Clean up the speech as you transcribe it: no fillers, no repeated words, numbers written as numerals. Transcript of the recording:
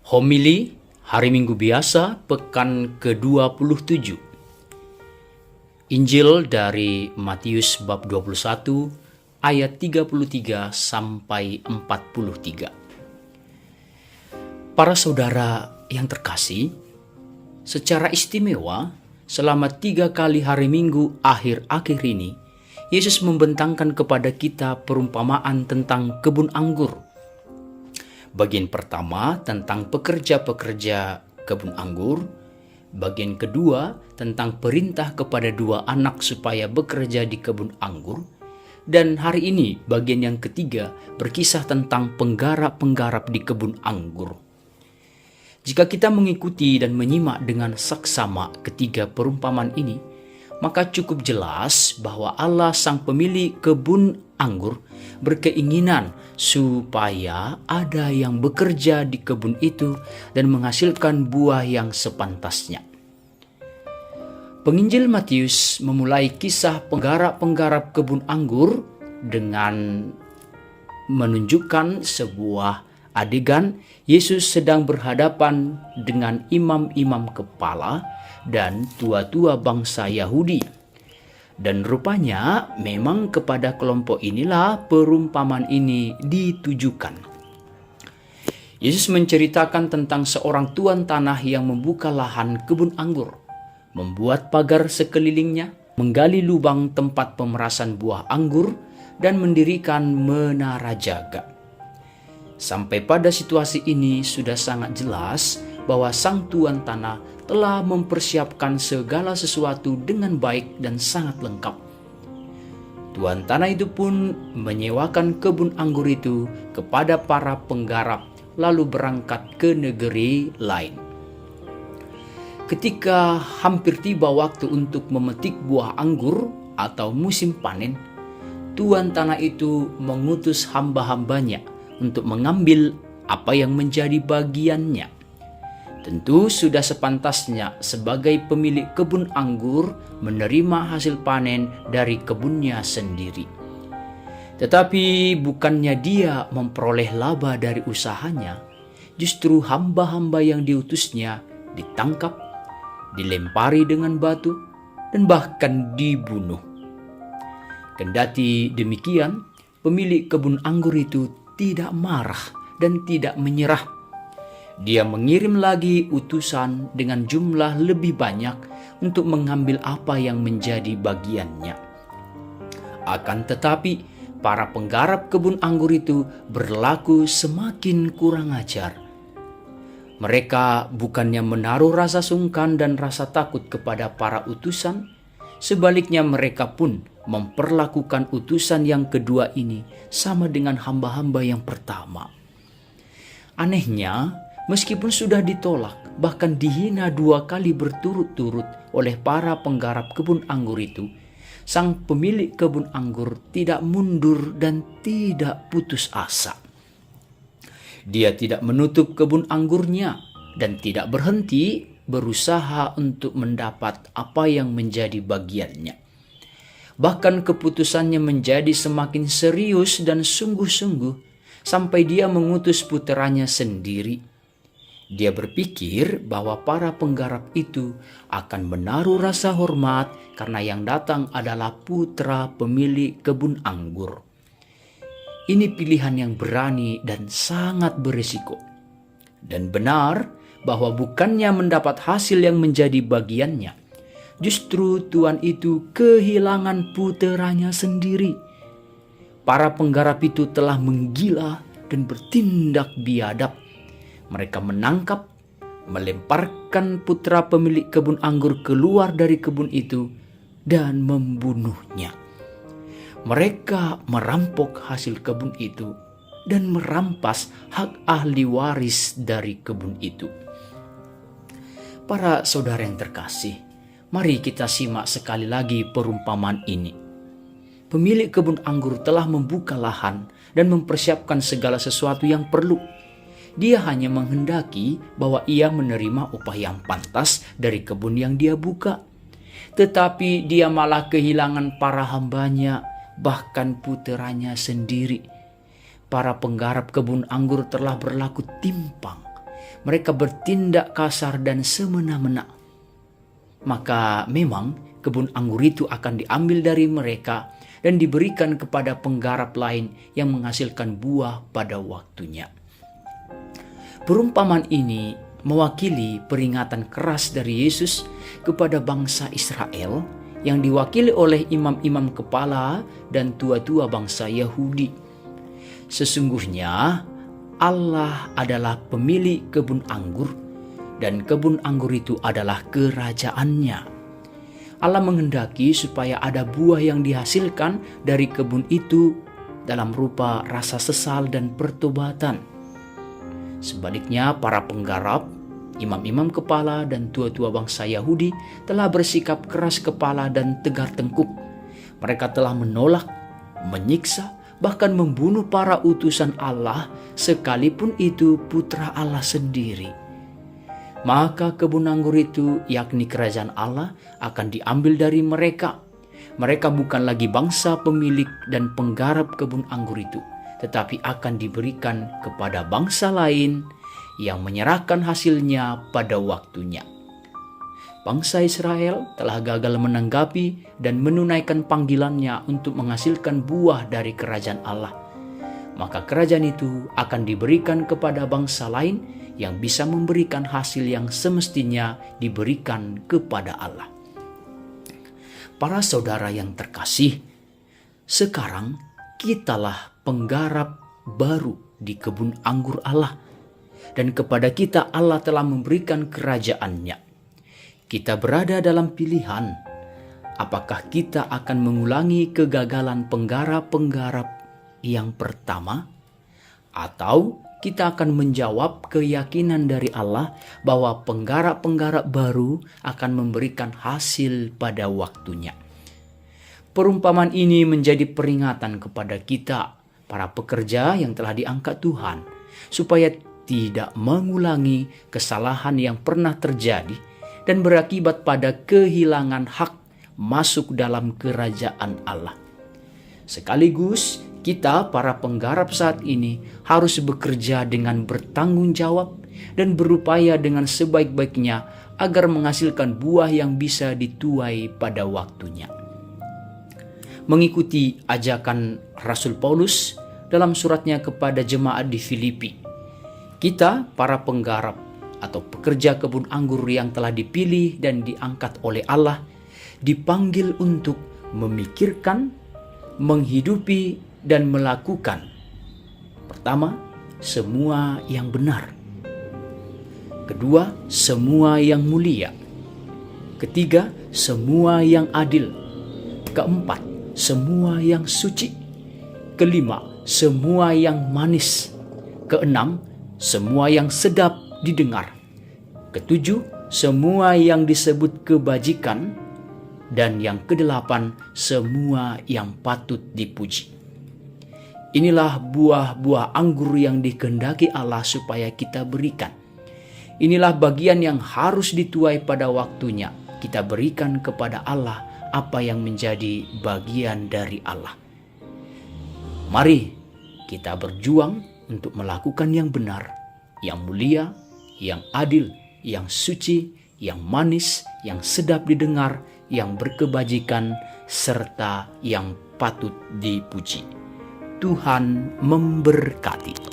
Homili Hari Minggu Biasa Pekan ke-27. Injil dari Matius bab 21 ayat 33 sampai 43. Para saudara yang terkasih, secara istimewa selama 3 kali hari Minggu akhir-akhir ini, Yesus membentangkan kepada kita perumpamaan tentang kebun anggur. Bagian pertama tentang pekerja-pekerja kebun anggur, bagian kedua tentang perintah kepada 2 anak supaya bekerja di kebun anggur, dan hari ini bagian yang ketiga berkisah tentang penggarap-penggarap di kebun anggur. Jika kita mengikuti dan menyimak dengan saksama ketiga perumpamaan ini, maka cukup jelas bahwa Allah sang pemilik kebun anggur berkeinginan supaya ada yang bekerja di kebun itu dan menghasilkan buah yang sepantasnya. Penginjil Matius memulai kisah penggarap-penggarap kebun anggur dengan menunjukkan sebuah adegan Yesus sedang berhadapan dengan imam-imam kepala dan tua-tua bangsa Yahudi. Dan rupanya memang kepada kelompok inilah perumpamaan ini ditujukan. Yesus menceritakan tentang seorang tuan tanah yang membuka lahan kebun anggur, membuat pagar sekelilingnya, menggali lubang tempat pemerasan buah anggur, dan mendirikan menara jaga. Sampai pada situasi ini sudah sangat jelas bahwa sang tuan tanah telah mempersiapkan segala sesuatu dengan baik dan sangat lengkap. Tuan tanah itu pun menyewakan kebun anggur itu kepada para penggarap lalu berangkat ke negeri lain. Ketika hampir tiba waktu untuk memetik buah anggur atau musim panen, tuan tanah itu mengutus hamba-hambanya untuk mengambil apa yang menjadi bagiannya. Tentu sudah sepantasnya sebagai pemilik kebun anggur menerima hasil panen dari kebunnya sendiri. Tetapi bukannya dia memperoleh laba dari usahanya, justru hamba-hamba yang diutusnya ditangkap, dilempari dengan batu, dan bahkan dibunuh. Kendati demikian, pemilik kebun anggur itu tidak marah dan tidak menyerah. Dia mengirim lagi utusan dengan jumlah lebih banyak untuk mengambil apa yang menjadi bagiannya. Akan tetapi, para penggarap kebun anggur itu berlaku semakin kurang ajar. Mereka bukannya menaruh rasa sungkan dan rasa takut kepada para utusan, sebaliknya mereka pun memperlakukan utusan yang kedua ini sama dengan hamba-hamba yang pertama. Anehnya, meskipun sudah ditolak, bahkan dihina 2 kali berturut-turut oleh para penggarap kebun anggur itu, sang pemilik kebun anggur tidak mundur dan tidak putus asa. Dia tidak menutup kebun anggurnya dan tidak berhenti berusaha untuk mendapat apa yang menjadi bagiannya. Bahkan keputusannya menjadi semakin serius dan sungguh-sungguh sampai dia mengutus puteranya sendiri. Dia berpikir bahwa para penggarap itu akan menaruh rasa hormat karena yang datang adalah putra pemilik kebun anggur. Ini pilihan yang berani dan sangat berisiko. Dan benar bahwa bukannya mendapat hasil yang menjadi bagiannya, justru tuan itu kehilangan puteranya sendiri. Para penggarap itu telah menggila dan bertindak biadab. Mereka menangkap, melemparkan putra pemilik kebun anggur keluar dari kebun itu, dan membunuhnya. Mereka merampok hasil kebun itu dan merampas hak ahli waris dari kebun itu. Para saudara yang terkasih, mari kita simak sekali lagi perumpamaan ini. Pemilik kebun anggur telah membuka lahan dan mempersiapkan segala sesuatu yang perlu. Dia hanya menghendaki bahwa ia menerima upah yang pantas dari kebun yang dia buka. Tetapi dia malah kehilangan para hambanya, bahkan puteranya sendiri. Para penggarap kebun anggur telah berlaku timpang. Mereka bertindak kasar dan semena-mena. Maka memang kebun anggur itu akan diambil dari mereka dan diberikan kepada penggarap lain yang menghasilkan buah pada waktunya. Perumpamaan ini mewakili peringatan keras dari Yesus kepada bangsa Israel yang diwakili oleh imam-imam kepala dan tua-tua bangsa Yahudi. Sesungguhnya Allah adalah pemilik kebun anggur dan kebun anggur itu adalah kerajaannya. Allah menghendaki supaya ada buah yang dihasilkan dari kebun itu dalam rupa rasa sesal dan pertobatan. Sebaliknya, para penggarap, imam-imam kepala dan tua-tua bangsa Yahudi telah bersikap keras kepala dan tegar tengkuk. Mereka telah menolak, menyiksa, bahkan membunuh para utusan Allah, sekalipun itu putra Allah sendiri. Maka kebun anggur itu, yakni kerajaan Allah, akan diambil dari mereka. Mereka bukan lagi bangsa pemilik dan penggarap kebun anggur itu, tetapi akan diberikan kepada bangsa lain yang menyerahkan hasilnya pada waktunya. Bangsa Israel telah gagal menanggapi dan menunaikan panggilannya untuk menghasilkan buah dari kerajaan Allah. Maka kerajaan itu akan diberikan kepada bangsa lain yang bisa memberikan hasil yang semestinya diberikan kepada Allah. Para saudara yang terkasih, sekarang kitalah penggarap baru di kebun anggur Allah, dan kepada kita Allah telah memberikan kerajaannya. Kita berada dalam pilihan, apakah kita akan mengulangi kegagalan penggarap-penggarap yang pertama, atau kita akan menjawab keyakinan dari Allah bahwa penggarap-penggarap baru akan memberikan hasil pada waktunya. Perumpamaan ini menjadi peringatan kepada kita, para pekerja yang telah diangkat Tuhan, supaya tidak mengulangi kesalahan yang pernah terjadi dan berakibat pada kehilangan hak masuk dalam kerajaan Allah. Sekaligus kita para penggarap saat ini harus bekerja dengan bertanggung jawab dan berupaya dengan sebaik-baiknya agar menghasilkan buah yang bisa dituai pada waktunya. Mengikuti ajakan Rasul Paulus dalam suratnya kepada jemaat di Filipi, kita para penggarap atau pekerja kebun anggur yang telah dipilih dan diangkat oleh Allah dipanggil untuk memikirkan, menghidupi, dan melakukan. Pertama, semua yang benar. Kedua, semua yang mulia. Ketiga, semua yang adil. Keempat, semua yang suci. Kelima, semua yang manis. Keenam, semua yang sedap didengar. Ketujuh, semua yang disebut kebajikan. Dan yang kedelapan, semua yang patut dipuji. Inilah buah-buah anggur yang dikehendaki Allah supaya kita berikan. Inilah bagian yang harus dituai pada waktunya. Kita berikan kepada Allah apa yang menjadi bagian dari Allah. Mari kita berjuang untuk melakukan yang benar, yang mulia, yang adil, yang suci, yang manis, yang sedap didengar, yang berkebajikan, serta yang patut dipuji. Tuhan memberkati.